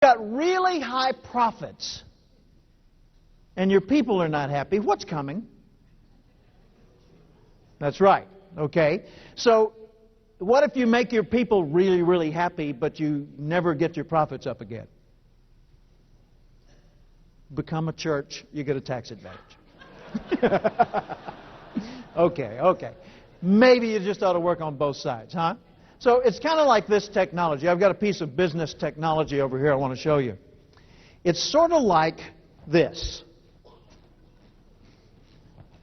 got really high profits and your people are not happy, what's coming? That's right. Okay. So what if you make your people really, really happy, but you never get your profits up again? Become a church, you get a tax advantage. Okay. Maybe you just ought to work on both sides, huh? So it's kind of like this technology. I've got a piece of business technology over here I want to show you. It's sort of like this.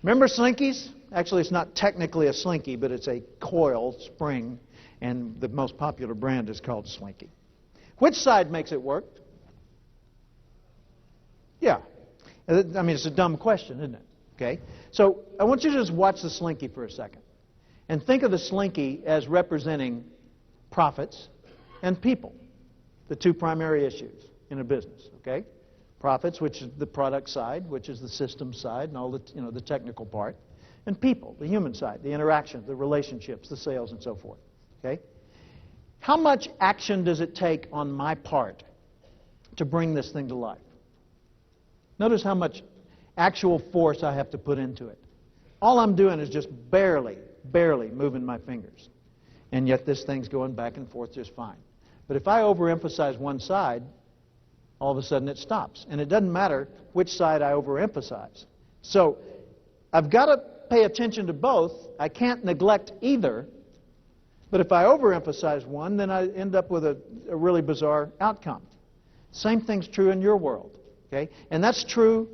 Remember slinkies? Actually, it's not technically a slinky, but it's a coil spring, and the most popular brand is called Slinky. Which side makes it work? Yeah. I mean, it's a dumb question, isn't it? Okay. So I want you to just watch the Slinky for a second. And think of the Slinky as representing profits and people, the two primary issues in a business, okay? Profits, which is the product side, which is the system side, and all the, the technical part, and people, the human side, the interaction, the relationships, the sales, and so forth, okay? How much action does it take on my part to bring this thing to life? Notice how much actual force I have to put into it. All I'm doing is just barely moving my fingers. And yet this thing's going back and forth just fine. But if I overemphasize one side, all of a sudden it stops. And it doesn't matter which side I overemphasize. So I've got to pay attention to both. I can't neglect either. But if I overemphasize one, then I end up with a really bizarre outcome. Same thing's true in your world. Okay? And that's true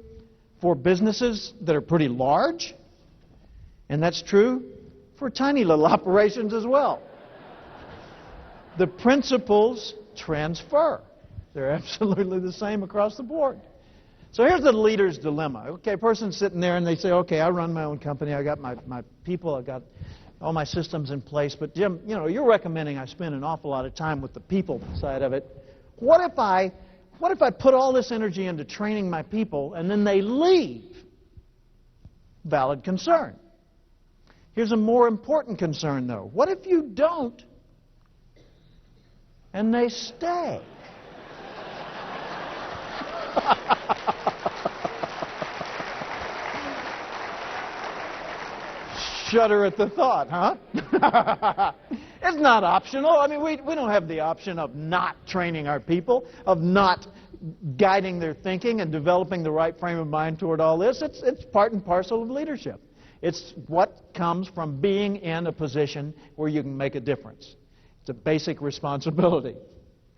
for businesses that are pretty large. And that's true for tiny little operations as well. The principles transfer. They're absolutely the same across the board. So here's the leader's dilemma. Okay, a person's sitting there and they say, okay, I run my own company. I got my people. I got all my systems in place. But Jim, you're recommending I spend an awful lot of time with the people side of it. What if I put all this energy into training my people and then they leave? Valid concern. Here's a more important concern, though. What if you don't and they stay? Shudder at the thought, huh? It's not optional. I mean, we don't have the option of not training our people, of not guiding their thinking and developing the right frame of mind toward all this. It's part and parcel of leadership. It's what comes from being in a position where you can make a difference. It's a basic responsibility.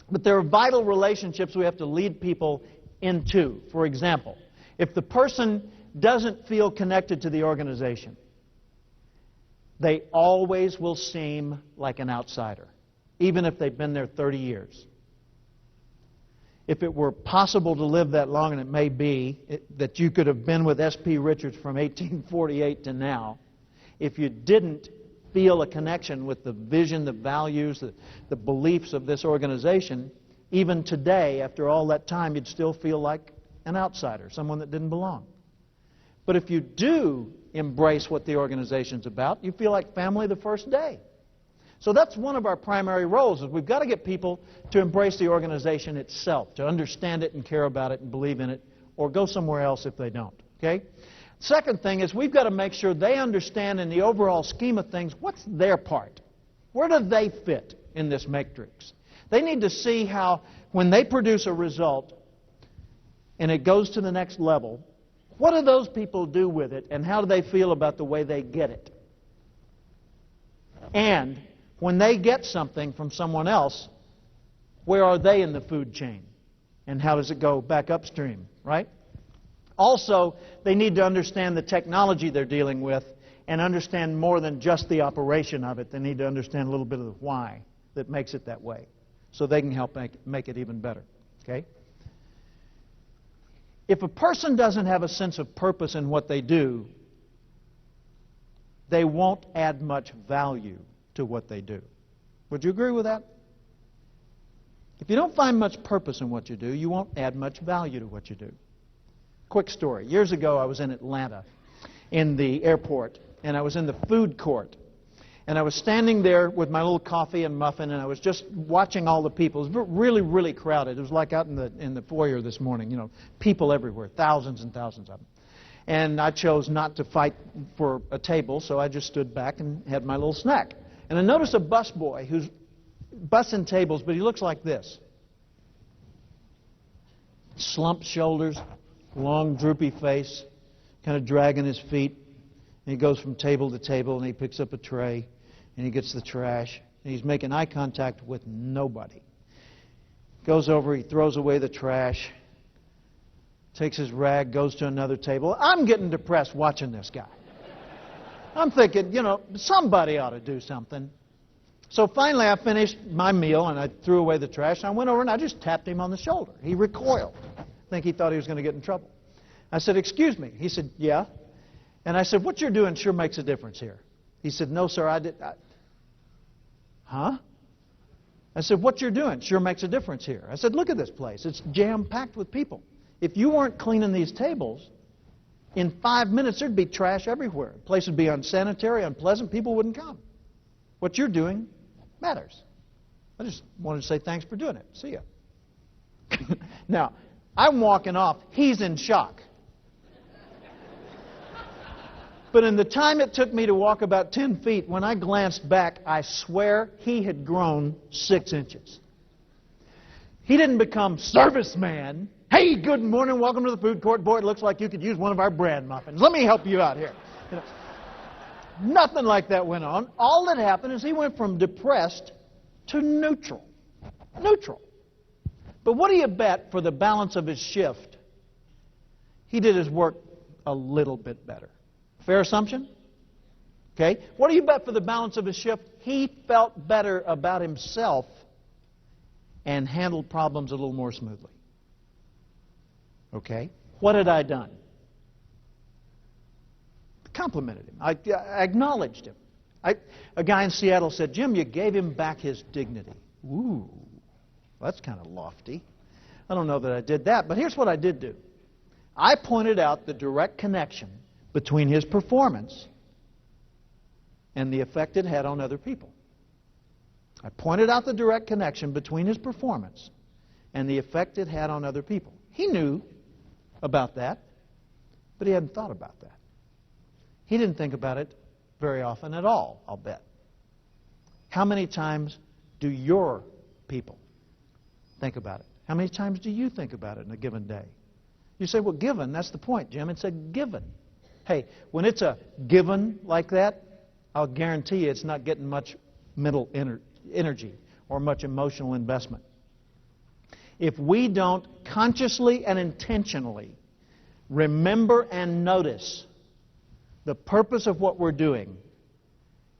But there are vital relationships we have to lead people into. For example, if the person doesn't feel connected to the organization, they always will seem like an outsider, even if they've been there 30 years. If it were possible to live that long, and it may be, that you could have been with S.P. Richards from 1848 to now, if you didn't feel a connection with the vision, the values, the beliefs of this organization, even today, after all that time, you'd still feel like an outsider, someone that didn't belong. But if you do embrace what the organization's about, you feel like family the first day. So that's one of our primary roles, is we've got to get people to embrace the organization itself, to understand it and care about it and believe in it, or go somewhere else if they don't. Okay? Second thing is we've got to make sure they understand in the overall scheme of things, what's their part? Where do they fit in this matrix? They need to see how, when they produce a result and it goes to the next level, what do those people do with it, and how do they feel about the way they get it? And when they get something from someone else, where are they in the food chain? And how does it go back upstream, right? Also, they need to understand the technology they're dealing with and understand more than just the operation of it. They need to understand a little bit of the why that makes it that way, so they can help make it even better. Okay? If a person doesn't have a sense of purpose in what they do, they won't add much value to what they do. Would you agree with that? If you don't find much purpose in what you do, you won't add much value to what you do. Quick story. Years ago, I was in Atlanta in the airport, and I was in the food court. And I was standing there with my little coffee and muffin, and I was just watching all the people. It was really, really crowded. It was like out in the foyer this morning, you know, people everywhere, thousands and thousands of them. And I chose not to fight for a table, so I just stood back and had my little snack. And I noticed a busboy who's bussing tables, but he looks like this. Slumped shoulders, long droopy face, kind of dragging his feet. And he goes from table to table, and he picks up a tray, and he gets the trash, and he's making eye contact with nobody. Goes over, he throws away the trash, takes his rag, goes to another table. I'm getting depressed watching this guy. I'm thinking, you know, somebody ought to do something. So finally I finished my meal, and I threw away the trash, and I went over and I just tapped him on the shoulder. He recoiled. I think he thought he was going to get in trouble. I said, "Excuse me." He said, "Yeah." And I said, "What you're doing sure makes a difference here." He said, "No, sir, I did." Huh? I said, "What you're doing sure makes a difference here." I said, "Look at this place. It's jam-packed with people. If you weren't cleaning these tables, in 5 minutes there'd be trash everywhere. The place would be unsanitary, unpleasant. People wouldn't come. What you're doing matters. I just wanted to say thanks for doing it. See ya." Now, I'm walking off. He's in shock. But in the time it took me to walk about 10 feet, when I glanced back, I swear he had grown 6 inches. He didn't become serviceman. "Hey, good morning, welcome to the food court. Boy, it looks like you could use one of our bread muffins. Let me help you out here." You know, nothing like that went on. All that happened is he went from depressed to neutral. Neutral. But what do you bet for the balance of his shift? He did his work a little bit better. Fair assumption? Okay. What do you bet for the balance of his shift? He felt better about himself and handled problems a little more smoothly. Okay. What had I done? Complimented him. I acknowledged him. A guy in Seattle said, "Jim, you gave him back his dignity." Ooh, that's kind of lofty. I don't know that I did that, but here's what I did do. I pointed out the direct connection between his performance and the effect it had on other people. I pointed out the direct connection between his performance and the effect it had on other people. He knew about that, but he hadn't thought about that. He didn't think about it very often at all, I'll bet. How many times do your people think about it? How many times do you think about it in a given day? You say, "Well, given, that's the point, Jim. It's a given." Hey, when it's a given like that, I'll guarantee you it's not getting much mental energy or much emotional investment. If we don't consciously and intentionally remember and notice the purpose of what we're doing,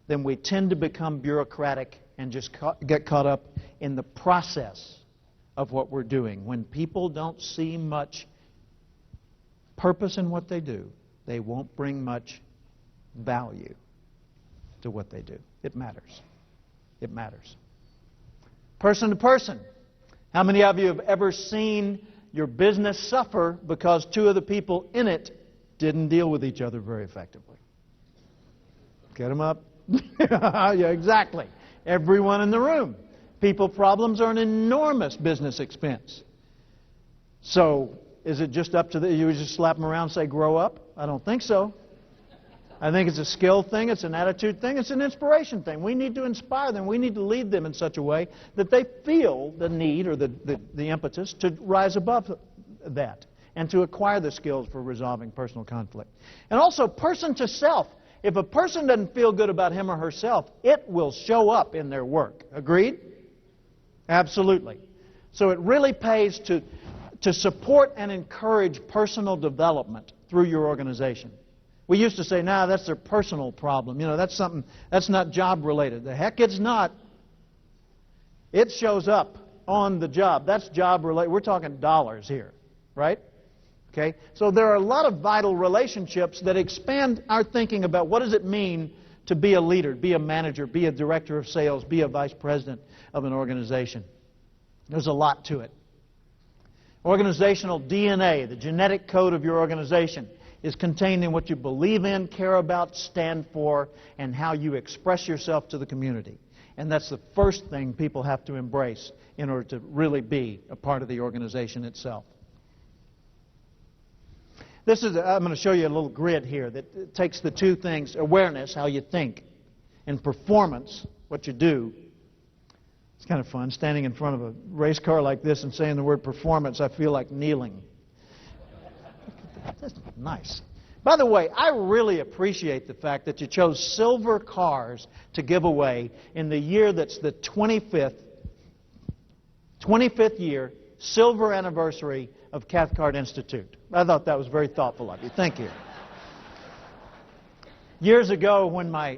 then we tend to become bureaucratic and just get caught up in the process of what we're doing. When people don't see much purpose in what they do, they won't bring much value to what they do. It matters. It matters. Person to person. How many of you have ever seen your business suffer because two of the people in it didn't deal with each other very effectively? Get them up? Yeah, exactly. Everyone in the room. People problems are an enormous business expense. So, is it just up to you just slap them around and say, "Grow up"? I don't think so. I think it's a skill thing, it's an attitude thing, it's an inspiration thing. We need to inspire them. We need to lead them in such a way that they feel the need or the impetus to rise above that and to acquire the skills for resolving personal conflict. And also, person to self. If a person doesn't feel good about him or herself, it will show up in their work. Agreed? Absolutely. So it really pays to support and encourage personal development through your organization. We used to say, "Nah, that's their personal problem. You know, that's something, that's not job related." The heck it's not. It shows up on the job. That's job related. We're talking dollars here, right? Okay? So there are a lot of vital relationships that expand our thinking about what does it mean to be a leader, be a manager, be a director of sales, be a vice president of an organization. There's a lot to it. Organizational DNA, the genetic code of your organization, is contained in what you believe in, care about, stand for, and how you express yourself to the community. And that's the first thing people have to embrace in order to really be a part of the organization itself. I'm going to show you a little grid here that takes the two things, awareness, how you think, and performance, what you do. It's kind of fun, standing in front of a race car like this and saying the word performance. I feel like kneeling. That's nice. By the way, I really appreciate the fact that you chose silver cars to give away in the year that's the 25th year, silver anniversary of Cathcart Institute. I thought that was very thoughtful of you. Thank you. Years ago, when my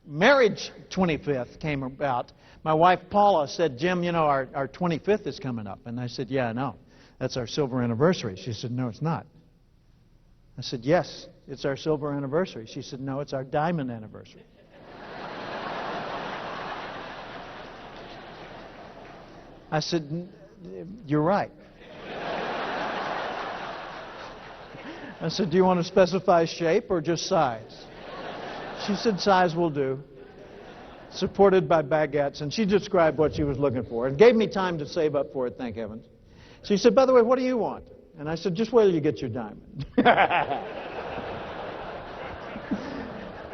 marriage 25th came about, my wife Paula said, Jim, you know, our 25th is coming up. And I said, yeah, I know. That's our silver anniversary. She said, no, it's not. I said, yes, it's our silver anniversary. She said, no, it's our diamond anniversary. I said, you're right. I said, do you want to specify shape or just size? She said, size will do. Supported by baguettes. And she described what she was looking for and gave me time to save up for it, thank heavens. She said, by the way, what do you want? And I said, just wait till you get your diamond.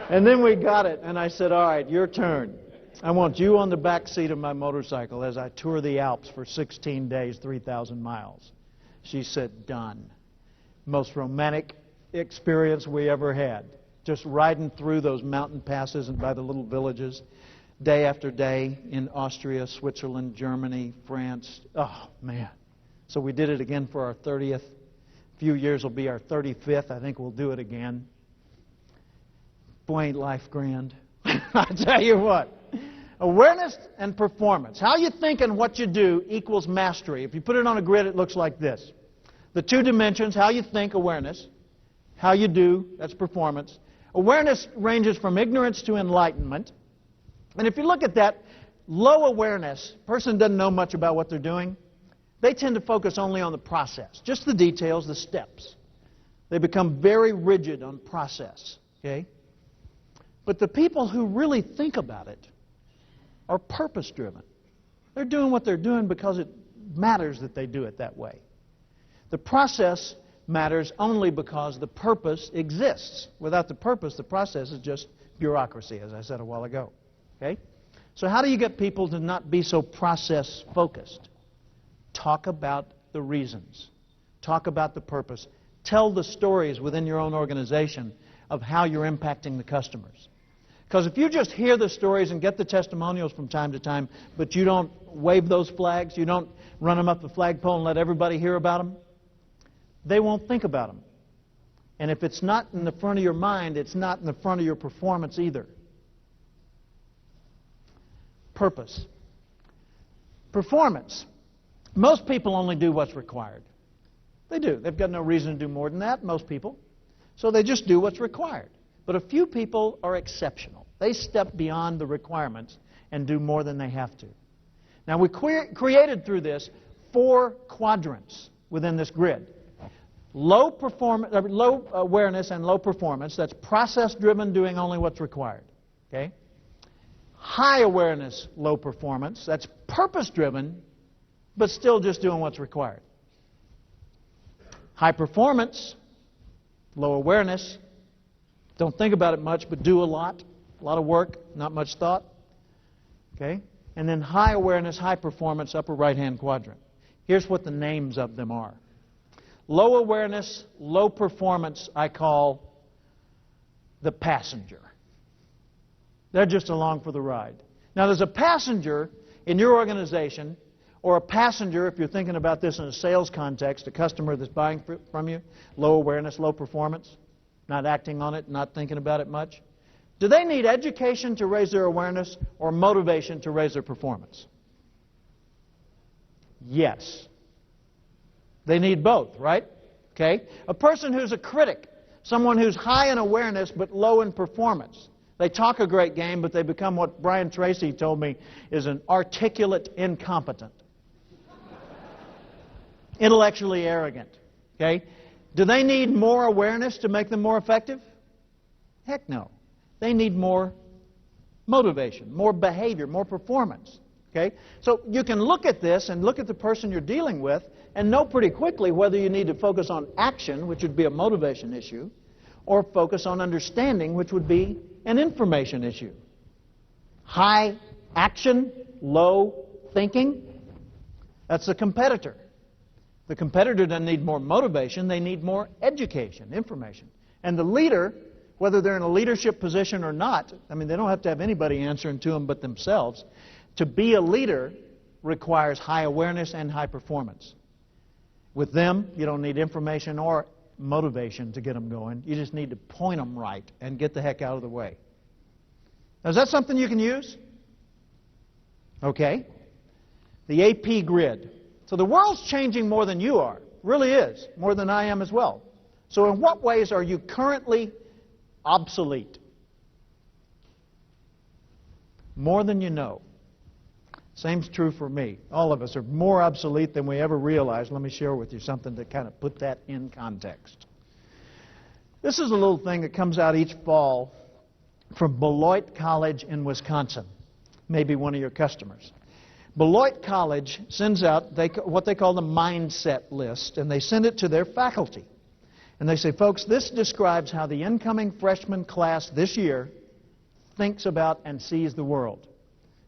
And then we got it, and I said, all right, your turn. I want you on the back seat of my motorcycle as I tour the Alps for 16 days, 3,000 miles. She said, done. Most romantic experience we ever had. Just riding through those mountain passes and by the little villages, day after day in Austria, Switzerland, Germany, France. Oh, man. So we did it again for our 30th. A few years will be our 35th. I think we'll do it again. Boy, ain't life grand. I tell you what. Awareness and performance. How you think and what you do equals mastery. If you put it on a grid, it looks like this. The two dimensions, how you think, awareness. How you do, that's performance. Awareness ranges from ignorance to enlightenment. And if you look at that, low awareness, person doesn't know much about what they're doing. They tend to focus only on the process, just the details, the steps. They become very rigid on process. Okay? But the people who really think about it are purpose-driven. They're doing what they're doing because it matters that they do it that way. The process matters only because the purpose exists. Without the purpose, the process is just bureaucracy, as I said a while ago. Okay? So how do you get people to not be so process-focused? Talk about the reasons. Talk about the purpose. Tell the stories within your own organization of how you're impacting the customers. Because if you just hear the stories and get the testimonials from time to time, but you don't wave those flags, you don't run them up the flagpole and let everybody hear about them, they won't think about them. And if it's not in the front of your mind, it's not in the front of your performance either. Purpose. Performance. Most people only do what's required. They do. They've got no reason to do more than that, most people. So they just do what's required. But a few people are exceptional. They step beyond the requirements and do more than they have to. Now, we created through this 4 quadrants within this grid. Low awareness and low performance, that's process-driven, doing only what's required. Okay? High awareness, low performance, that's purpose-driven, but still just doing what's required. High performance, low awareness, don't think about it much, but do a lot of work, not much thought. Okay? And then high awareness, high performance, upper right-hand quadrant. Here's what the names of them are. Low awareness, low performance, I call the passenger. They're just along for the ride. Now, there's a passenger in your organization, or a passenger, if you're thinking about this in a sales context, a customer that's buying from you, low awareness, low performance, not acting on it, not thinking about it much. Do they need education to raise their awareness or motivation to raise their performance? Yes. They need both, right? Okay? A person who's a critic, someone who's high in awareness but low in performance. They talk a great game, but they become what Brian Tracy told me is an articulate incompetent. Intellectually arrogant. Okay? Do they need more awareness to make them more effective? Heck no. They need more motivation, more behavior, more performance. Okay? So you can look at this and look at the person you're dealing with and know pretty quickly whether you need to focus on action, which would be a motivation issue, or focus on understanding, which would be an information issue. High action, low thinking, that's the competitor. The competitor doesn't need more motivation, they need more education, information. And the leader, whether they're in a leadership position or not, I mean, they don't have to have anybody answering to them but themselves. To be a leader requires high awareness and high performance. With them, you don't need information or motivation to get them going. You just need to point them right and get the heck out of the way. Now, is that something you can use? Okay. The AP grid. So the world's changing more than you are. Really is. More than I am as well. So in what ways are you currently obsolete? More than you know. Same's true for me. All of us are more obsolete than we ever realized. Let me share with you something to kind of put that in context. This is a little thing that comes out each fall from Beloit College in Wisconsin. Maybe one of your customers. Beloit College sends out what they call the mindset list, and they send it to their faculty. And they say, folks, this describes how the incoming freshman class this year thinks about and sees the world.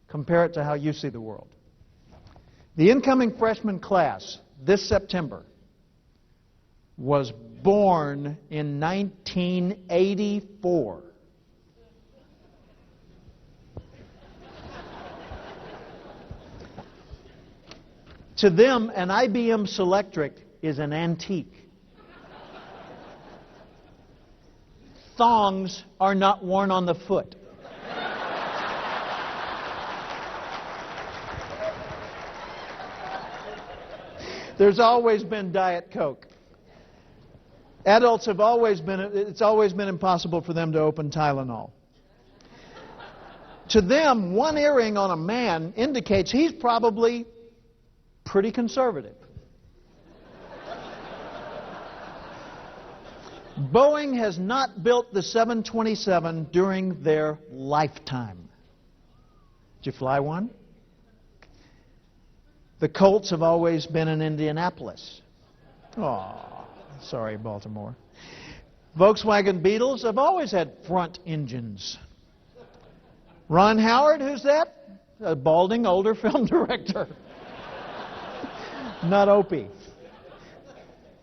Compare it to how you see the world. The incoming freshman class this September was born in 1984. To them, an IBM Selectric is an antique. Thongs are not worn on the foot. There's always been Diet Coke. Adults have always been, it's always been impossible for them to open Tylenol. To them, one earring on a man indicates he's probably pretty conservative. Boeing has not built the 727 during their lifetime. Did you fly one? The Colts have always been in Indianapolis. Oh, sorry, Baltimore. Volkswagen Beetles have always had front engines. Ron Howard, who's that? A balding older film director. Not Opie.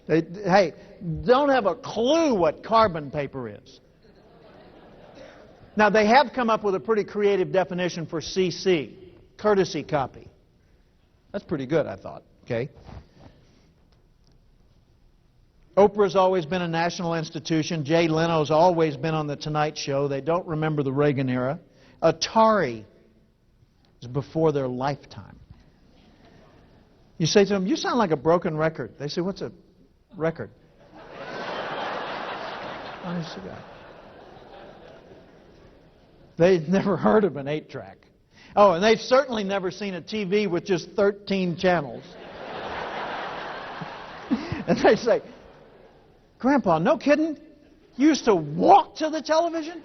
Hey, don't have a clue what carbon paper is. Now, they have come up with a pretty creative definition for CC, courtesy copy. That's pretty good, I thought. Okay. Oprah's always been a national institution. Jay Leno's always been on The Tonight Show. They don't remember the Reagan era. Atari is before their lifetime. You say to them, you sound like a broken record. They say, what's a record? Honest to God. They've never heard of an 8-track. Oh, and they've certainly never seen a TV with just 13 channels. And they say, Grandpa, no kidding? You used to walk to the television?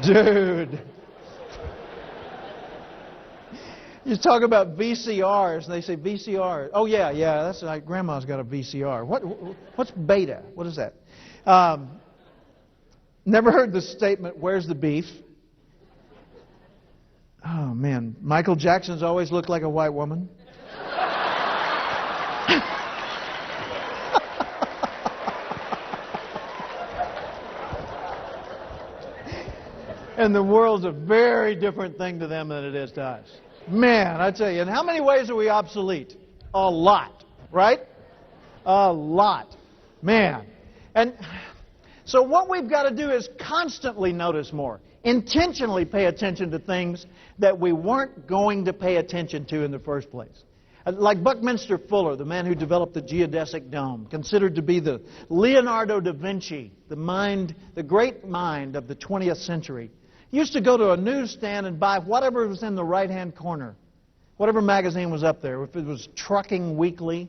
Dude. You talk about VCRs, and they say VCR. Oh, yeah, that's like Grandma's got a VCR. What's beta? What is that? Never heard the statement, where's the beef? Oh, man. Michael Jackson's always looked like a white woman. And the world's a very different thing to them than it is to us. Man, I tell you, in how many ways are we obsolete? A lot, right? A lot. Man. And so what we've got to do is constantly notice more. Intentionally pay attention to things that we weren't going to pay attention to in the first place. Like Buckminster Fuller, the man who developed the geodesic dome, considered to be the Leonardo da Vinci, the great mind of the 20th century. He used to go to a newsstand and buy whatever was in the right-hand corner whatever magazine was up there, if it was Trucking Weekly,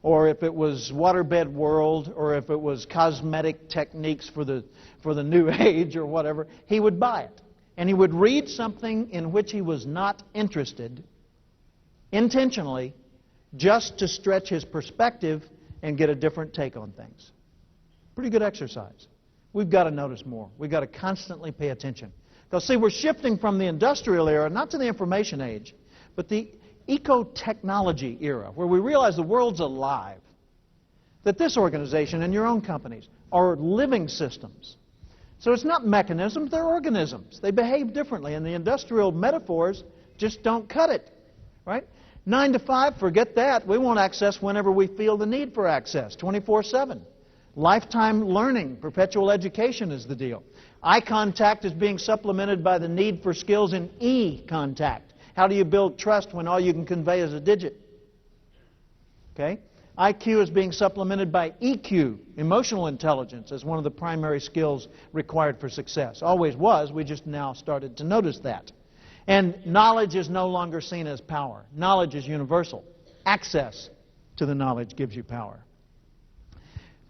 or if it was Waterbed World, or if it was Cosmetic Techniques for the New Age, or whatever, he would buy it. And he would read something in which he was not interested, intentionally, just to stretch his perspective and get a different take on things. Pretty good exercise. We've got to notice more. We've got to constantly pay attention. Because, see, we're shifting from the industrial era, not to the information age, but the eco-technology era, where we realize the world's alive. That this organization and your own companies are living systems. So it's not mechanisms, they're organisms. They behave differently, and the industrial metaphors just don't cut it. Right? 9 to 5, forget that. We want access whenever we feel the need for access, 24/7. Lifetime learning, perpetual education is the deal. Eye contact is being supplemented by the need for skills in e-contact. How do you build trust when all you can convey is a digit? Okay? IQ is being supplemented by EQ, emotional intelligence, as one of the primary skills required for success. Always was, we just now started to notice that. And knowledge is no longer seen as power. Knowledge is universal. Access to the knowledge gives you power.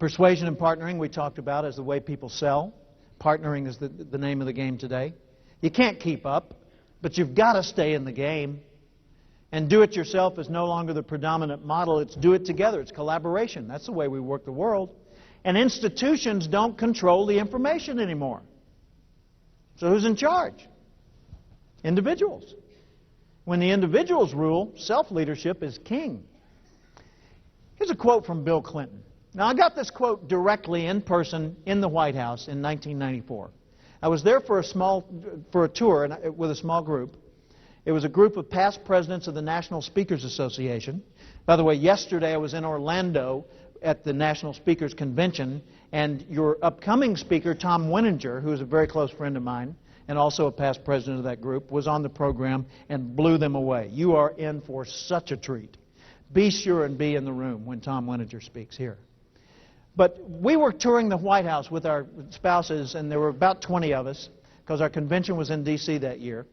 Persuasion and partnering we talked about as the way people sell. Partnering is the name of the game today. You can't keep up, but you've got to stay in the game. And do-it-yourself is no longer the predominant model. It's do it together. It's collaboration. That's the way we work the world. And institutions don't control the information anymore. So who's in charge? Individuals. When the individuals rule, self-leadership is king. Here's a quote from Bill Clinton. Now, I got this quote directly in person in the White House in 1994. I was there for a tour with a small group. It was a group of past presidents of the National Speakers Association. By the way, yesterday I was in Orlando at the National Speakers Convention, and your upcoming speaker, Tom Winninger, who is a very close friend of mine, and also a past president of that group, was on the program and blew them away. You are in for such a treat. Be sure and be in the room when Tom Winninger speaks here. But we were touring the White House with our spouses, and there were about 20 of us, because our convention was in D.C. that year.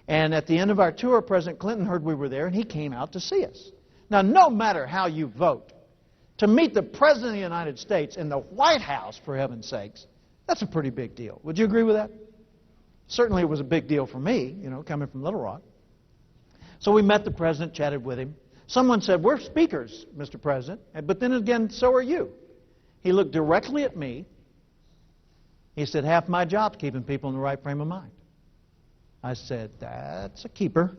And at the end of our tour, President Clinton heard we were there, and he came out to see us. Now, no matter how you vote, to meet the President of the United States in the White House, for heaven's sakes, that's a pretty big deal. Would you agree with that? Certainly it was a big deal for me, coming from Little Rock. So we met the President, chatted with him. Someone said, "We're speakers, Mr. President." But then again, so are you. He looked directly at me. He said, "Half my job's keeping people in the right frame of mind." I said, "That's a keeper."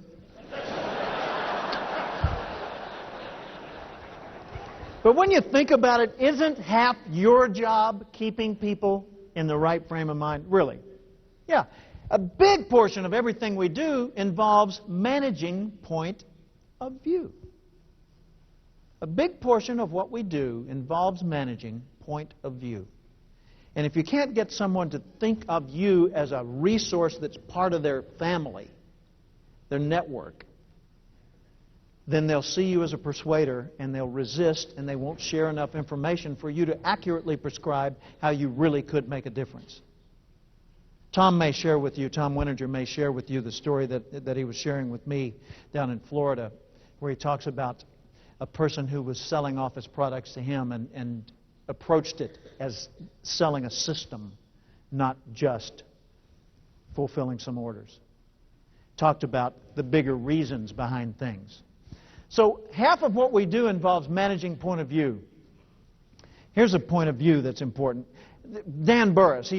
But when you think about it, isn't half your job keeping people in the right frame of mind? Really? Yeah. A big portion of everything we do involves managing point of view. A big portion of what we do involves managing point of view. And if you can't get someone to think of you as a resource that's part of their family, their network, then they'll see you as a persuader, and they'll resist, and they won't share enough information for you to accurately prescribe how you really could make a difference. Tom Winninger may share with you the story that he was sharing with me down in Florida, where he talks about a person who was selling office products to him and approached it as selling a system, not just fulfilling some orders. Talked about the bigger reasons behind things. So half of what we do involves managing point of view. Here's a point of view that's important. Dan Burris,